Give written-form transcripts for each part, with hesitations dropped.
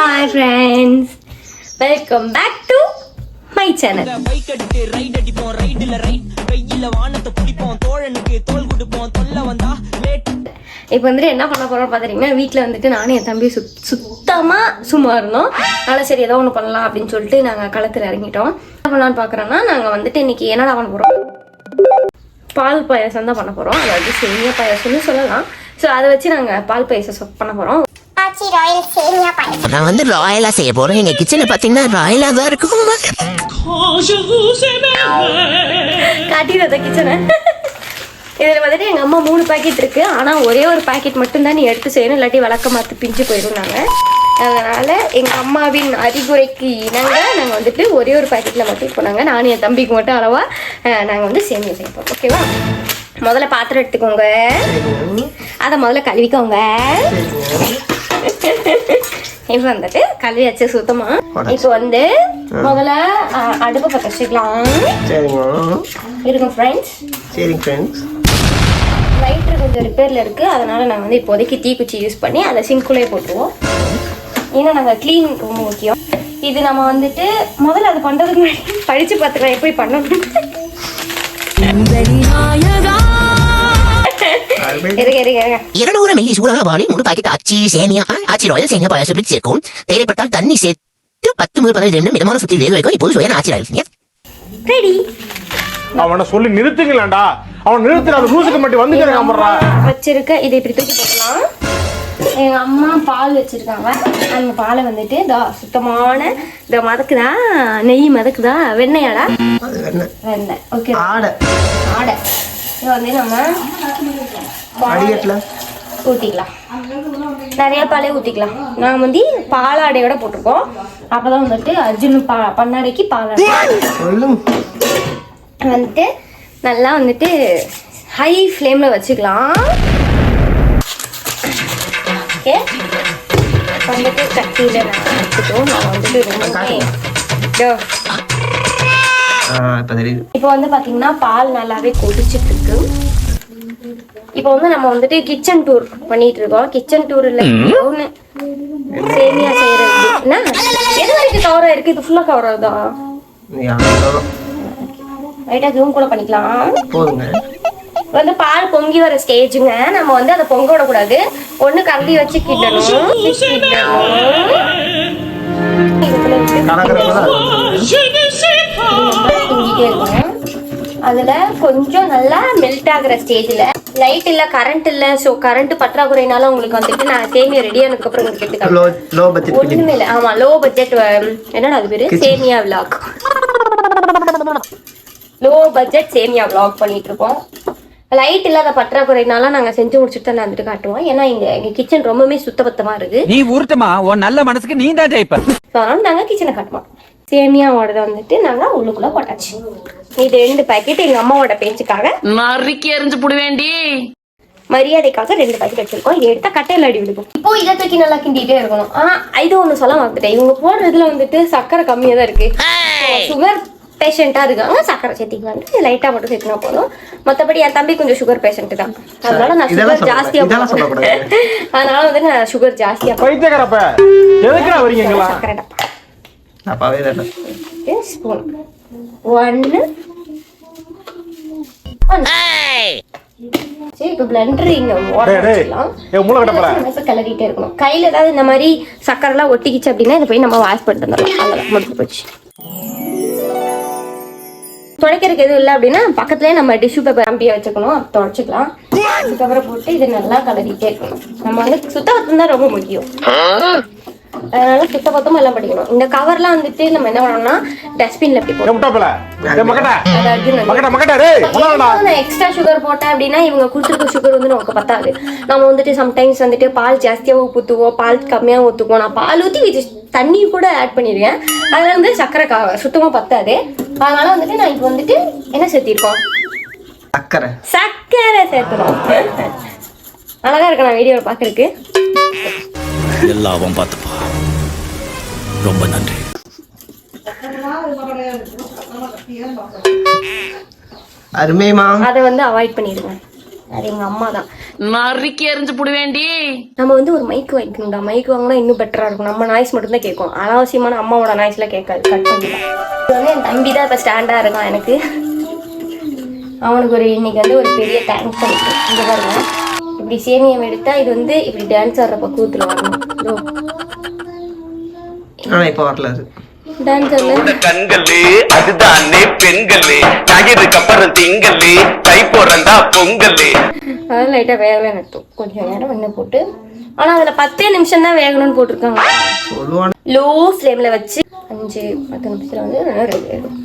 Hi friends, welcome back to my channel. இப்போ வந்துட்டு என்ன பண்ண போறோம் பாத்தீங்கன்னா, வீட்டில் வந்துட்டு நானும் என் தம்பி சுத்தமா சும்மா இருந்தோம். அதனால சரி ஏதோ ஒன்று பண்ணலாம் அப்படின்னு சொல்லிட்டு நாங்கள் களத்தில் இறங்கிட்டோம். என்ன பண்ணலான்னு பார்க்குறோன்னா, நாங்கள் வந்துட்டு இன்னைக்கு என்னடா பண்ண போகிறோம், பால் பாயாசம் தான் பண்ண போகிறோம். அதாவது சேமியா பாயாசம்னு சொல்லலாம். ஸோ அதை வச்சு நாங்கள் பால் பாயாசம் பண்ண போகிறோம். நான் வந்து ராயலா செய்ய போறேன். எங்க கிச்சனை பாத்தீங்கன்னா ராயலா தான் இருக்கும். காட்டிடுறத கிச்சனை. இதில் வந்துட்டு எங்கள் அம்மா 3 பாக்கெட் இருக்கு. ஆனால் ஒரே ஒரு பாக்கெட் மட்டும்தான் நீ எடுத்து செய்யணும், இல்லாட்டி விளக்க மாற்று பிஞ்சு போயிடும். நாங்கள் அதனால எங்கள் அம்மாவின் அறிகுறைக்கு இணங்க நாங்கள் வந்துட்டு ஒரே ஒரு பாக்கெட்டில் மட்டும் இப்போ நானும் என் தம்பிக்கு மட்டும் அளவா நாங்கள் வந்து சேமியா செய்ய போகிறோம். ஓகேவா? முதல்ல பாத்திரம் எடுத்துக்கோங்க, அதை முதல்ல கழுவிக்கோங்க. இப்போ வந்துட்டு கழுவி வச்சு சுத்தமா. இப்போ வந்து முதல்ல அடுப்பு பற்ற வச்சுக்கலாம். இருக்கும் ஃப்ரெண்ட்ஸ். சரி ஃப்ரெண்ட்ஸ், லைட்டர் கொஞ்சம் ரிப்பேர்ல இருக்கு. அதனால நாங்கள் வந்து இப்போதைக்கு தீக்குச்சி யூஸ் பண்ணி அதை சிங்க்குள்ளே போட்டுருவோம். ஏன்னா நாங்கள் க்ளீன் ரொம்ப முக்கியம். இது நம்ம வந்துட்டு முதல்ல அது பண்றதுக்கு முன்னாடி படிச்சு பார்த்துக்கலாம் எப்படி பண்ணணும். தேவைப்பட்டால் தண்ணி சேர்த்து 10-15 மிதமான சுற்றி வேக வைக்கும். இப்போது சுவையான ஆச்சி ராயல் ரெடி. அவனை சொல்லி நிறுத்துங்களேன்டா. அவன் நிறுத்துறாரு, ரூசுக்கு மட்டும் வந்து வச்சிருக்க. இதை இப்படி தூக்கி போடலாம். எங்க அம்மா பால் வச்சிருக்காங்க. அந்த பாலை வந்துட்டு சுத்தமான மதக்குதா, நெய் மதக்குதா, வெண்ணெயாடா, வெண்ணெய். ஓகே, ஆடை. இது வந்து நம்ம ஊற்றிக்கலாம். நிறைய பாலே ஊற்றிக்கலாம். நாங்கள் வந்து பாலாடையோட போட்டிருக்கோம். அப்போதான் வந்துட்டு அர்ஜுன் பண்ணாடைக்கு பாலாடை வந்துட்டு நல்லா வந்துட்டு ஹை ஃப்ளேமில் வச்சுக்கலாம். ஓகே, வந்துட்டு கட்டியில் நான் எடுத்துட்டோம். நான் வந்துட்டு இப்போ வந்து பார்த்தீங்கன்னா பால் நல்லாவே கொதிச்சுட்டு இருக்கு. இப்போ வந்து நம்ம வந்துட்டு கிச்சன் டூர் பண்ணிட்டு இருக்கோம். கிச்சன் டூர்ல ஒன்று சேமியா செய்யறது எது வரைக்கும் கவர் ஆயிருக்கு? இது ஃபுல்லா கவர் ஆகுதா? ரைட்டா, ஜூம் கூட பண்ணிக்கலாம். வந்து பால் பொங்கி வர ஸ்டேஜுங்க. நம்ம வந்து அதை பொங்க விடக்கூடாது. ஒண்ணு கரண்டி வச்சு கிட்டணும். அதுல கொஞ்சம் நல்லா மெல்ட் ஆகுற ஸ்டேஜ்ல, லைட் இல்ல, கரண்ட் இல்ல, சோ கரண்ட் பற்றாக்குறைனால உங்களுக்கு வந்துட்டு நான் சேமியா ரெடி ஆனதுக்கு அப்புறம் உங்களுக்கு எடுத்துக்கலாம். ஒண்ணுமே இல்ல. ஆமா, லோ பட்ஜெட். என்னடா அது பேரு? சேமியா விளாக். லோ பட்ஜெட் சேமியா விளாக் பண்ணிட்டு இருக்கோம். லைட் இல்லாத பற்றாக்குறைனால நாங்க செஞ்சு முடிச்சுட்டு தான் வந்துட்டு காட்டுவோம். ஏன்னா எங்க கிச்சன் ரொம்பவே சுத்தபத்தமா இருக்கு. நீ ஊர்ட்டமா உன் நல்ல மனசுக்கு நீ தான் ஜெயிப்ப. அதனால நாங்க கிச்சனை காட்டுவோம். சேமியாவோட வந்துட்டு நாங்க உள்ளுக்குள்ள போட்டாச்சு. இது 2 பாக்கெட் எங்க அம்மாவோட பேச்சுக்காக நறுக்கி எரிஞ்சு போடுவேண்டி, மரியாதைக்காக 2 பாக்கெட் வச்சிருக்கோம். இதை எடுத்தா கட்டையில அடி விடுக்கும். இப்போ இதை தூக்கி நல்லா கிண்டிட்டே இருக்கணும். ஆனா இது ஒண்ணு சொல்ல மாட்டேன், இவங்க போடுறதுல வந்துட்டு சக்கரை கம்மியா தான் இருக்கு. சுகர் பேஷண்டா இருக்காங்க, சக்கரை சேர்த்திக்கலாம். லைட்டா மட்டும் சேர்த்தினா போதும். மற்றபடி என் தம்பி கொஞ்சம் சுகர் பேஷண்ட் தான். அதனால நான் சுகர் ஜாஸ்தியா அதனால வந்து நான் சுகர் ஜாஸ்தியா சக்கரை ஸ்பூன் 1. சரி, இப்போ பிளெண்டர் இங்க கிளறிட்டே இருக்கணும். கையில ஏதாவது இந்த மாதிரி சக்கரை எல்லாம் ஒட்டிக்கிச்சு அப்படின்னா இதை போய் நம்ம வாஷ் பண்ணிட்டு வந்துடலாம். அவ்வளோதான், முடிஞ்சு போச்சு. துடைக்கிறதுக்கு எதுவும் இல்லை அப்படின்னா பக்கத்துலேயே நம்ம டிஷ்யூ பேப்பர் அம்பியா வச்சுக்கணும், துடைச்சிக்கலாம். அதுக்கப்புறம் போட்டு இதை நல்லா கலரிட்டே இருக்கணும். நம்ம வந்து சுத்தபத்தம் தான் ரொம்ப முக்கியம். அதனால சுத்தபத்தமா எல்லாம் படிக்கணும். இந்த கவர்லாம் வந்துட்டு நம்ம என்ன பண்ணணும்னா டஸ்ட்பின்ல எப்படி போட்டோம். எக்ஸ்ட்ரா சுகர் போட்டேன் அப்படின்னா இவங்க கொடுத்துருக்க சுகர் வந்து நமக்கு பத்தாது. நம்ம வந்துட்டு சம்டைம்ஸ் வந்துட்டு பால் ஜாஸ்தியாகவும் ஊற்றுவோம், பால் கம்மியாகவும் ஊற்றுவோம். நான் பால் ஊற்றி தண்ணி கூட ஆட் பண்ணிடுவேன். அதில் வந்து சக்கரை சுத்தமாக பத்தாது. அதனால வந்துட்டு நான் இப்போ வந்துட்டு என்ன சேர்த்திருக்கோம், சக்கரை சேர்த்துறோம். அழகா இருக்கு நான் வீடியோவில் பார்க்கறதுக்கு. எல்லாவும் பார்த்துப்பா, ரொம்ப நன்றி. அதை வந்து அவாய்ட் பண்ணிடுவேன். அது எங்க அம்மா தான். நறுக்கி எறிஞ்சு புடுவேண்டி. நம்ம வந்து ஒரு மைக் வாங்கிக்கணும்டா. மைக் வாங்கினா இன்னும் பெட்டரா இருக்கும். நம்ம நாய்ஸ் மட்டும் தான் கேட்கும், அனாவசியமான அம்மாவோட நாய்ஸ்லாம் கேட்காது. கட் பண்ணிடலாம். இது வந்து என் தம்பி தான் இப்போ ஸ்டாண்டா இருக்கான் எனக்கு. அவனுக்கு இன்னைக்கு வந்து ஒரு பெரிய தேங்க்ஸ் பண்ணிக்கிறேன். இங்க பாருங்க, இப்படி சேமியம் எடுத்தா இது வந்து இப்படி டான்ஸ் ஆடுற பக்குவத்துல வரணும். இப்போ வரல அது டான்ஸ் கண்களே அதுதானே பெண்களே ஞாயிறுக்கு அப்புறம் திங்களே கை போறந்தா பொங்கலே. அதெல்லாம் லைட்டாக வேகலை நட்டும். கொஞ்சம் நேரம் வெண்ணெய் போட்டு, ஆனால் அதில் 10 நிமிஷம் தான் வேகணும்னு போட்டிருக்காங்க. லோ ஃப்ளேமில் வச்சு 5-10 நிமிஷத்தில் வந்து ரெடி ஆகிடும்.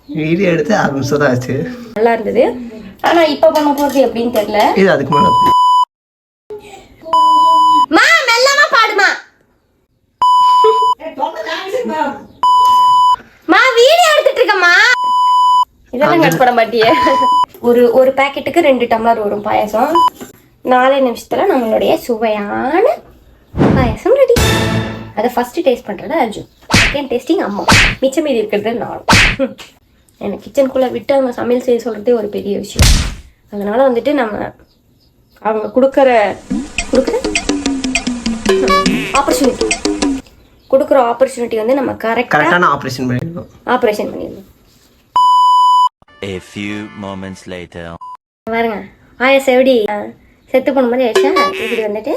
வீடியோ எடுத்து 6 நிமிஷம் தான் ஆச்சு. நல்லா இருந்தது. ஆனால் இப்போ பண்ண போகிறது எப்படின்னு தெரியல. இது அதுக்கு மேலே மெல்லமா பாடுமா. வீடியோ எடுத்துட்டு இருக்கமா. இதெல்லாம் கட் பண்ண மாட்டியே. ஒரு பாக்கெட்டுக்கு 2 டம்ளர் வரும் பாயாசம். 4 நிமிஷத்துல நம்மளுடைய சுவையான பாயாசம் ரெடி. அதை ஃபர்ஸ்ட் டேஸ்ட் பண்றது அர்ஜுன், செகண்ட் டேஸ்டிங் அம்மா, மிச்சம் மீதி இருக்கிறது நானும். எனக்கு கிச்சனுக்குள்ள விட்டு அவங்க சமையல் செய்ய சொல்றதே ஒரு பெரிய விஷயம். அதனால வந்துட்டு நம்ம அவங்க கொடுக்குற ஆப்பர்ச்சுனிட்டி வந்து நம்ம கரெக்டான ஆப்ரேஷன் பண்ணிடணும். A few moments later. பாருங்க, பாயாசம் எப்படி செத்து போன மாதிரி ஆயிடுச்சா. இப்படி வந்துட்டு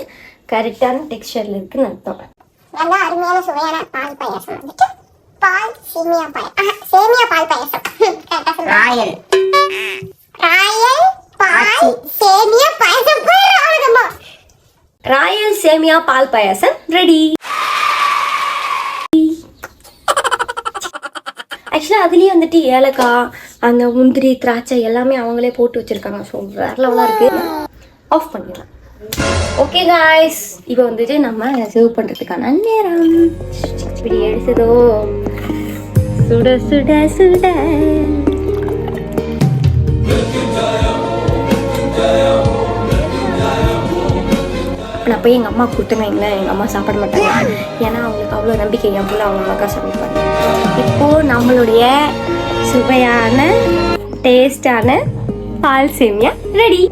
கரெக்டான டெக்ஸ்சர்ல இருக்குன்னு அர்த்தம். நல்லா அருமையான சுவையான பால் பாயாசம் வந்துட்டு பால் சேமியா பால் பாயாசம். ராயல் பால் சேமியா பாயாசம். ராயல் சேமியா பால் பாயாசம் ரெடி. ஆக்சுவலாக அதுலேயே வந்துட்டு ஏலக்காய், அந்த முந்திரி, திராட்சை எல்லாமே அவங்களே போட்டு வச்சுருக்காங்க. ஸோ வேற லெவலாக இருக்குது. ஆஃப் பண்ணிடலாம். ஓகே காய்ஸ், இப்போ வந்துட்டு நம்ம சர்வ் பண்ணுறதுக்கான நேரம். இப்படி எடுத்ததோ சுட சுட சுட. நான் போய் எங்கள் அம்மா கொடுத்துனீங்களேன், எங்கள் அம்மா சாப்பிட மாட்டாங்க. ஏன்னா அவங்களுக்கு அவ்வளோ நம்பிக்கை என் பிள்ளை அவங்க அம்மாக்கா சமைப்பாங்க. இப்போது நம்மளுடைய சுவையான டேஸ்டான பால் சேமியா ரெடி.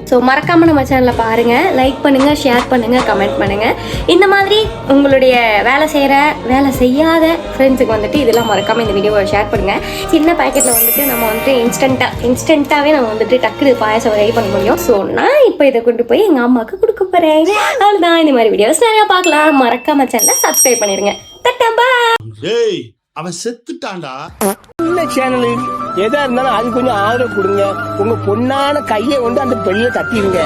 ஸோ மறக்காமல் நம்ம சேனலை பாருங்கள், லைக் பண்ணுங்கள், ஷேர் பண்ணுங்கள், கமெண்ட் பண்ணுங்கள். இந்த மாதிரி உங்களுடைய வேலை செய்யாத ஃப்ரெண்ட்ஸுக்கு வந்துட்டு இதெல்லாம் மறக்காமல் இந்த வீடியோவை ஷேர் பண்ணுங்கள். சின்ன பேக்கெட்டில் வந்துட்டு நம்ம வந்துட்டு இன்ஸ்டண்ட்டாகவே நம்ம வந்துட்டு டக்குனு பாயாசம் ரெடி பண்ண முடியும். ஸோ நான் இப்போ இதை கொண்டு போய் எங்கள் அம்மாவுக்கு கொடுக்க போகிறேன். அவ்வளோதான். இந்த மாதிரி வீடியோஸ் நிறையா பார்க்கலாம். மறக்காம சேனலை சப்ஸ்கிரைப் பண்ணிடுங்க. தட்டம்பா. அவன் செத்துட்டான்டா. சேனலு எதா இருந்தாலும் அது கொஞ்சம் ஆதரவு கொடுங்க. உங்க பொண்ணான கையை வந்து அந்த பெண்ணில தட்டிடுங்க.